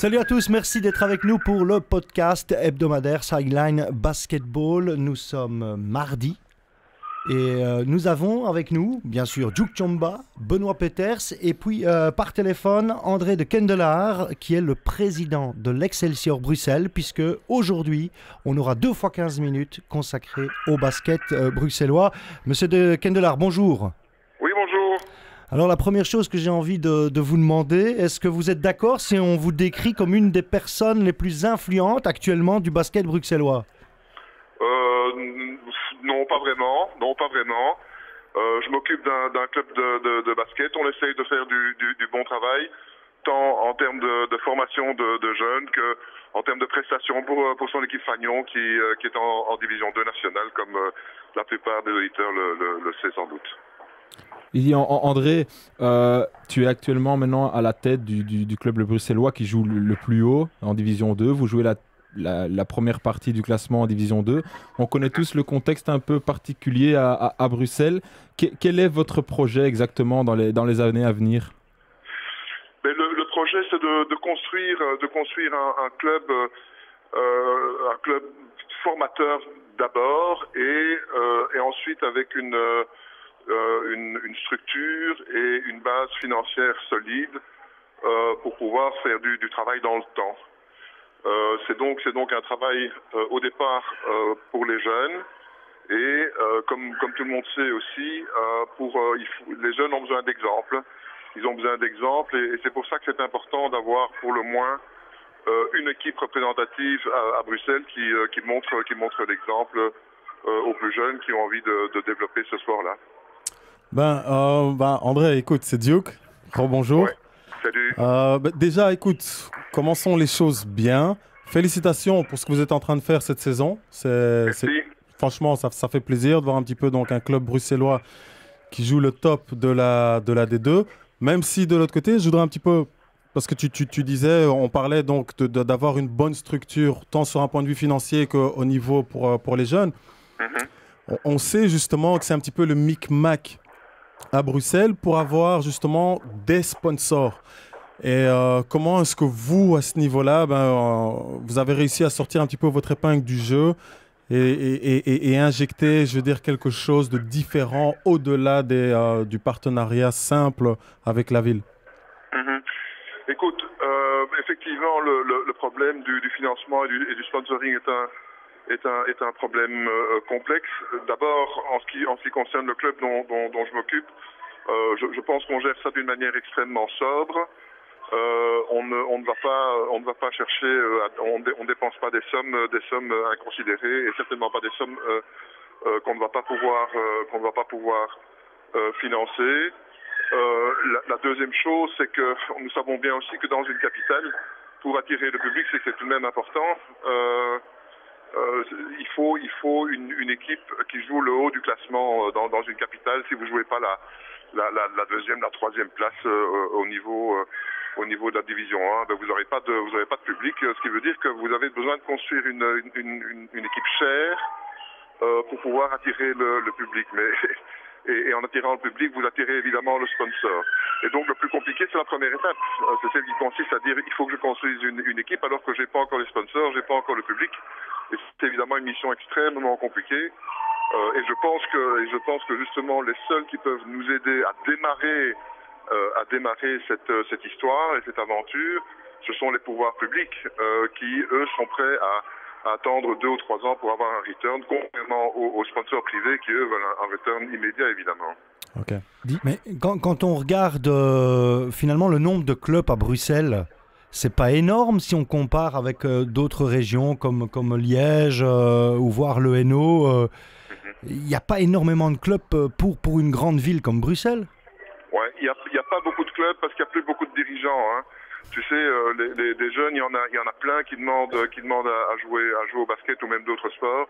Salut à tous, merci d'être avec nous pour le podcast hebdomadaire Sideline Basketball. Nous sommes mardi et nous avons avec nous, bien sûr, Duke Chomba, Benoît Peters et puis par téléphone André de Kendelard qui est le président de l'Excelsior Bruxelles, puisque aujourd'hui on aura 2 fois 15 minutes consacrées au basket bruxellois. Monsieur de Kendelard, bonjour. Oui, bonjour. Alors la première chose que j'ai envie de vous demander, est-ce que vous êtes d'accord si on vous décrit comme une des personnes les plus influentes actuellement du basket bruxellois? Non, pas vraiment. Non, pas vraiment. Je m'occupe d'un club de basket. On essaye de faire du bon travail, tant en termes de formation de jeunes que en termes de prestations pour son équipe Fagnon qui est en division 2 nationale, comme la plupart des auditeurs le sait sans doute. André, tu es actuellement maintenant à la tête du club le bruxellois qui joue le plus haut en Division 2. Vous jouez la première partie du classement en Division 2. On connaît tous le contexte un peu particulier à Bruxelles. Quel est votre projet exactement dans les années à venir? Mais le projet, c'est de construire un club formateur d'abord et ensuite avec une structure et une base financière solide pour pouvoir faire du travail dans le temps. C'est donc un travail au départ pour les jeunes et comme tout le monde sait aussi, les jeunes ont besoin d'exemples. Ils ont besoin d'exemples et c'est pour ça que c'est important d'avoir pour le moins une équipe représentative à Bruxelles qui montre l'exemple aux plus jeunes qui ont envie de développer ce sport-là. André, écoute, c'est Duke. Bonjour. Ouais, salut. Déjà, écoute, commençons les choses bien. Félicitations pour ce que vous êtes en train de faire cette saison. Merci. Franchement, ça fait plaisir de voir un petit peu donc un club bruxellois qui joue le top de la D2. Même si de l'autre côté, je voudrais un petit peu, parce que tu disais, on parlait donc d'avoir une bonne structure, tant sur un point de vue financier qu'au niveau pour les jeunes. Mm-hmm. On sait justement que c'est un petit peu le micmac à Bruxelles pour avoir justement des sponsors. Et comment est-ce que vous, à ce niveau-là, vous avez réussi à sortir un petit peu votre épingle du jeu et injecter, je veux dire, quelque chose de différent au-delà du partenariat simple avec la ville? Mm-hmm. Écoute, effectivement, le problème du financement et du sponsoring est un problème complexe. D'abord, en ce qui concerne le club dont je m'occupe, je pense qu'on gère ça d'une manière extrêmement sobre. On ne va pas chercher, on dépense pas des sommes inconsidérées et certainement pas des sommes qu'on ne va pas pouvoir financer. La deuxième chose, c'est que nous savons bien aussi que dans une capitale, pour attirer le public, c'est tout de même important. Il faut une équipe qui joue le haut du classement dans une capitale. Si vous jouez pas la deuxième, la troisième place au niveau de la division 1, vous n'aurez pas de public, ce qui veut dire que vous avez besoin de construire une équipe chère pour pouvoir attirer le public. Et en attirant le public, vous attirez évidemment le sponsor. Et donc le plus compliqué, c'est la première étape. C'est celle qui consiste à dire il faut que je construise une équipe alors que j'ai pas encore les sponsors, j'ai pas encore le public. Et c'est évidemment une mission extrêmement compliquée. Et je pense que justement les seuls qui peuvent nous aider à démarrer cette histoire et cette aventure, ce sont les pouvoirs publics qui, eux, sont prêts à attendre 2 ou 3 ans pour avoir un return, contrairement aux sponsors privés qui, eux, veulent un return immédiat, évidemment. Ok. Mais quand on regarde finalement le nombre de clubs à Bruxelles, c'est pas énorme si on compare avec d'autres régions comme Liège ou voire le Hainaut. Il n'y a pas énormément de clubs pour une grande ville comme Bruxelles. Ouais, il y a pas beaucoup de clubs parce qu'il n'y a plus beaucoup de dirigeants. Hein. Tu sais, les jeunes, il y en a plein qui demandent à jouer au basket ou même d'autres sports.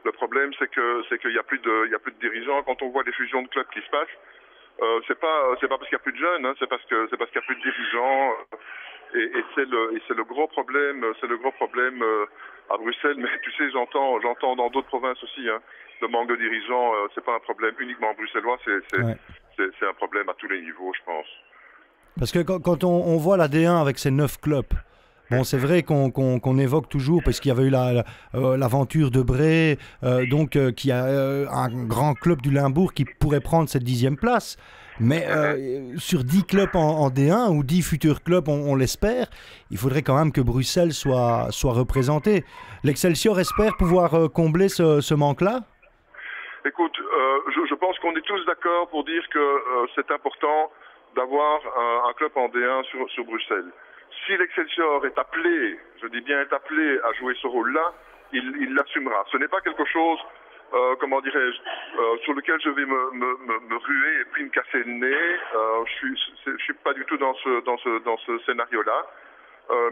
Le problème, c'est qu'il y a plus de dirigeants. Quand on voit les fusions de clubs qui se passent, c'est pas parce qu'il y a plus de jeunes, hein, c'est parce qu'il y a plus de dirigeants. Et c'est le gros problème. C'est le gros problème à Bruxelles. Mais tu sais, j'entends dans d'autres provinces aussi. Hein, le manque de dirigeants, c'est pas un problème uniquement bruxellois. C'est un problème à tous les niveaux, je pense. Parce que quand on voit la D1 avec ses 9 clubs, Bon, c'est vrai qu'on évoque toujours, parce qu'il y avait eu l'aventure de Bray, qui a un grand club du Limbourg qui pourrait prendre cette 10e place. Mais sur 10 clubs en D1 ou 10 futurs clubs, on l'espère, il faudrait quand même que Bruxelles soit représenté. L'Excelsior espère pouvoir combler ce manque-là? Écoute, je pense qu'on est tous d'accord pour dire que c'est important d'avoir un club en D1 sur Bruxelles. Si l'Excelsior est appelé, je dis bien est appelé à jouer ce rôle-là, il l'assumera. Ce n'est pas quelque chose, sur lequel je vais me ruer et puis me casser le nez. Je suis pas du tout dans ce scénario-là.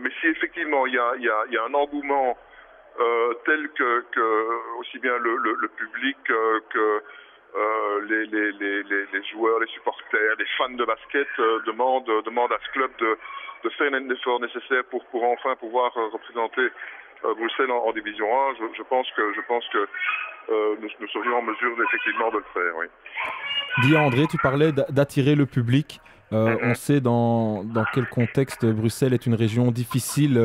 Mais si effectivement il y a un engouement tel que aussi bien le public que les joueurs, les supporters, les fans de basket demandent à ce club de faire un effort nécessaire pour enfin pouvoir représenter Bruxelles en Division 1. Je pense que nous serions en mesure effectivement de le faire, oui. Dis André, tu parlais d'attirer le public. On sait dans quel contexte Bruxelles est une région difficile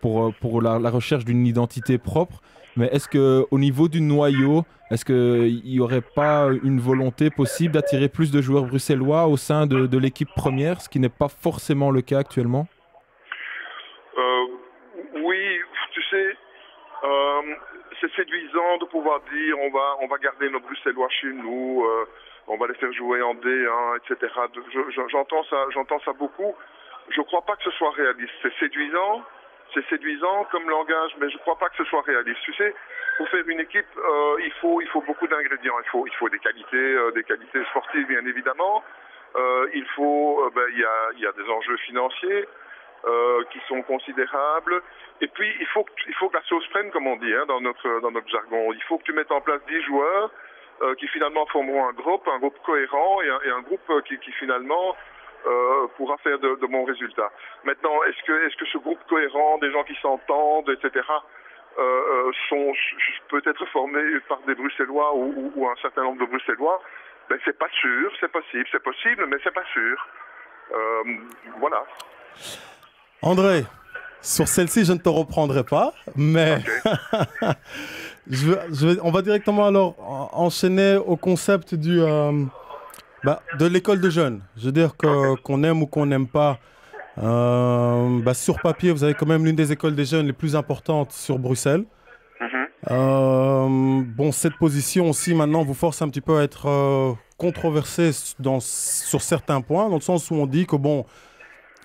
pour la recherche d'une identité propre. Mais est-ce qu'au niveau du noyau, est-ce qu'il n'y aurait pas une volonté possible d'attirer plus de joueurs bruxellois au sein de l'équipe première, ce qui n'est pas forcément le cas actuellement? Oui, tu sais, c'est séduisant de pouvoir dire on va garder nos Bruxellois chez nous, on va les faire jouer en D1, etc. J'entends ça beaucoup. Je ne crois pas que ce soit réaliste. C'est séduisant comme langage, mais je ne crois pas que ce soit réaliste. Tu sais, pour faire une équipe, il faut beaucoup d'ingrédients. Il faut des qualités sportives, bien évidemment. Il y a des enjeux financiers qui sont considérables. Et puis, il faut que la sauce prenne, comme on dit, dans notre jargon. Il faut que tu mettes en place 10 joueurs qui finalement formeront un groupe cohérent et un groupe qui finalement pourra faire de bons résultats. Maintenant, est-ce que ce groupe cohérent, des gens qui s'entendent, etc., sont peut-être formés par des Bruxellois ou un certain nombre de Bruxellois? Ben, c'est pas sûr, c'est possible, mais c'est pas sûr. Voilà. André, sur celle-ci, je ne te reprendrai pas, mais Okay. on va directement alors enchaîner au concept de l'école de jeunes. Je veux dire qu'on aime ou qu'on n'aime pas, sur papier, vous avez quand même l'une des écoles des jeunes les plus importantes sur Bruxelles. Cette position aussi maintenant vous force un petit peu à être controversé sur certains points, dans le sens où on dit que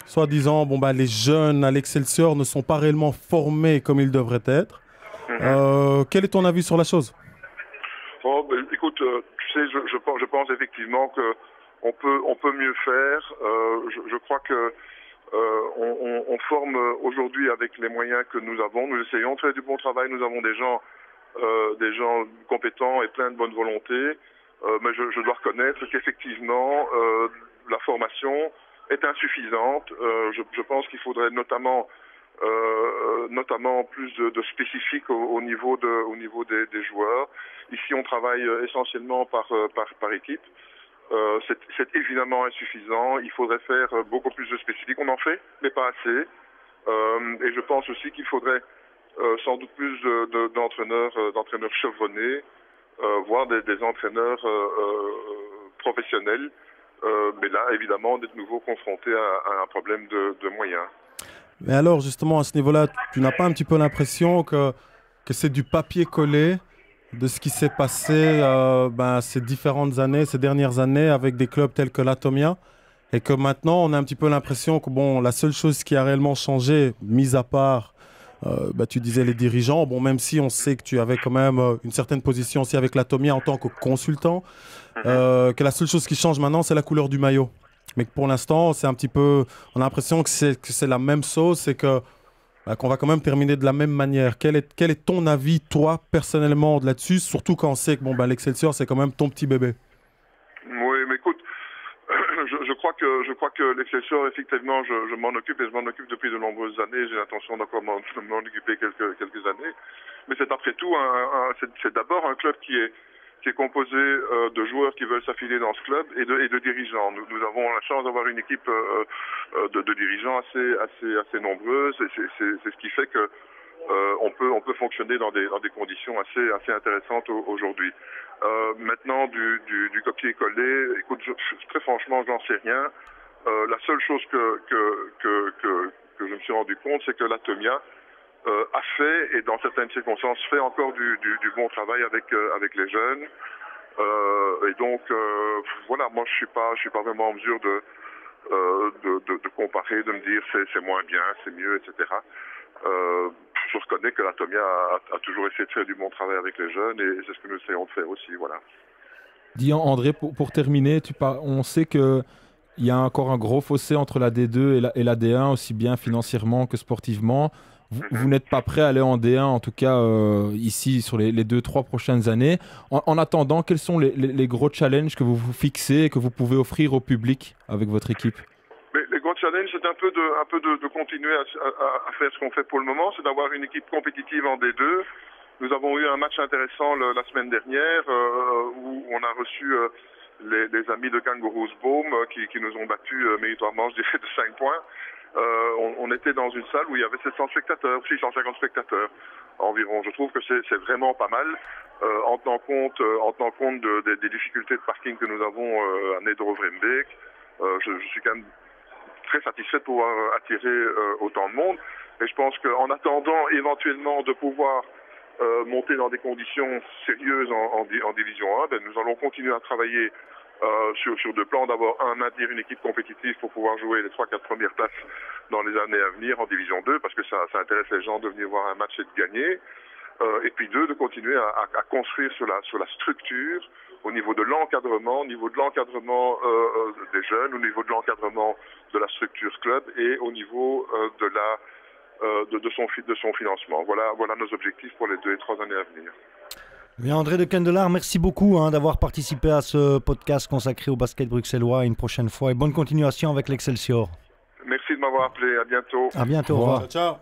soi-disant, les jeunes à l'Excelsior ne sont pas réellement formés comme ils devraient être. Quel est ton avis sur la chose? Écoute, tu sais, je pense effectivement que on peut mieux faire. Je crois que on forme aujourd'hui avec les moyens que nous avons. Nous essayons de faire du bon travail. Nous avons des gens compétents et plein de bonne volonté. Mais je dois reconnaître qu'effectivement, la formation est insuffisante. Je pense qu'il faudrait notamment plus de spécifiques au niveau des joueurs. Ici, on travaille essentiellement par équipe. C'est évidemment insuffisant. Il faudrait faire beaucoup plus de spécifiques. On en fait, mais pas assez. Et je pense aussi qu'il faudrait sans doute plus d'entraîneurs chevronnés, voire des entraîneurs professionnels. Mais là, évidemment, on est de nouveau confronté à un problème de moyens. Mais alors, justement, à ce niveau-là, tu n'as pas un petit peu l'impression que c'est du papier collé de ce qui s'est passé ces dernières années avec des clubs tels que l'Atomia, et que maintenant, on a un petit peu l'impression que la seule chose qui a réellement changé, mis à part, tu disais les dirigeants, même si on sait que tu avais quand même une certaine position aussi avec l'Atomia en tant que consultant, que la seule chose qui change maintenant, c'est la couleur du maillot. Mais que pour l'instant, c'est un petit peu, on a l'impression que c'est la même sauce et qu'on va quand même terminer de la même manière. Quel est ton avis, toi, personnellement, là-dessus, surtout quand on sait que l'Excelsior, c'est quand même ton petit bébé? Oui, mais écoute, je crois que l'Excelsior, effectivement, je m'en occupe et je m'en occupe depuis de nombreuses années. J'ai l'intention d'encore m'en occuper quelques années. Mais c'est après tout, c'est d'abord un club qui qui est composé de joueurs qui veulent s'affilier dans ce club et de dirigeants. Nous avons la chance d'avoir une équipe de dirigeants assez nombreuse. C'est ce qui fait que on peut fonctionner dans des conditions assez intéressantes aujourd'hui. Maintenant, du copier-coller, écoute, très franchement, j'en sais rien. La seule chose que je me suis rendu compte, c'est que l'Atomia a fait, et dans certaines circonstances, fait encore du bon travail avec les jeunes. Et donc, voilà, moi, je suis pas vraiment en mesure de comparer, de me dire c'est moins bien, c'est mieux, etc. Je reconnais que l'Atomia a toujours essayé de faire du bon travail avec les jeunes, et c'est ce que nous essayons de faire aussi, voilà. Dis André, pour terminer, on sait qu'il y a encore un gros fossé entre la D2 et la D1, aussi bien financièrement que sportivement. Vous n'êtes pas prêt à aller en D1, en tout cas ici, sur les 2-3 prochaines années. En attendant, quels sont les gros challenges que vous vous fixez et que vous pouvez offrir au public avec votre équipe? Les gros challenges, c'est un peu de continuer à faire ce qu'on fait pour le moment, c'est d'avoir une équipe compétitive en D2. Nous avons eu un match intéressant la semaine dernière où on a reçu les amis de Kangaroos Boom qui nous ont battus méritoirement, je dirais, de 5 points. On était dans une salle où il y avait 700 spectateurs, 650 spectateurs environ. Je trouve que c'est vraiment pas mal en tenant compte des difficultés de parking que nous avons à Neder-Overembeek. Je suis quand même très satisfait de pouvoir attirer autant de monde. Et je pense qu'en attendant éventuellement de pouvoir monter dans des conditions sérieuses en Division 1, nous allons continuer à travailler sur deux plans. D'abord, maintenir une équipe compétitive pour pouvoir jouer les 3-4 premières places dans les années à venir en Division 2, parce que ça intéresse les gens de venir voir un match et de gagner. Et puis deux, de continuer à construire sur la structure, au niveau de l'encadrement, des jeunes, au niveau de l'encadrement de la structure club et au niveau de son financement. Voilà nos objectifs pour les 2 et 3 années à venir. Bien, André de Kendelare, merci beaucoup d'avoir participé à ce podcast consacré au basket bruxellois une prochaine fois et bonne continuation avec l'Excelsior. Merci de m'avoir appelé, à bientôt. À bientôt, au revoir. Ciao.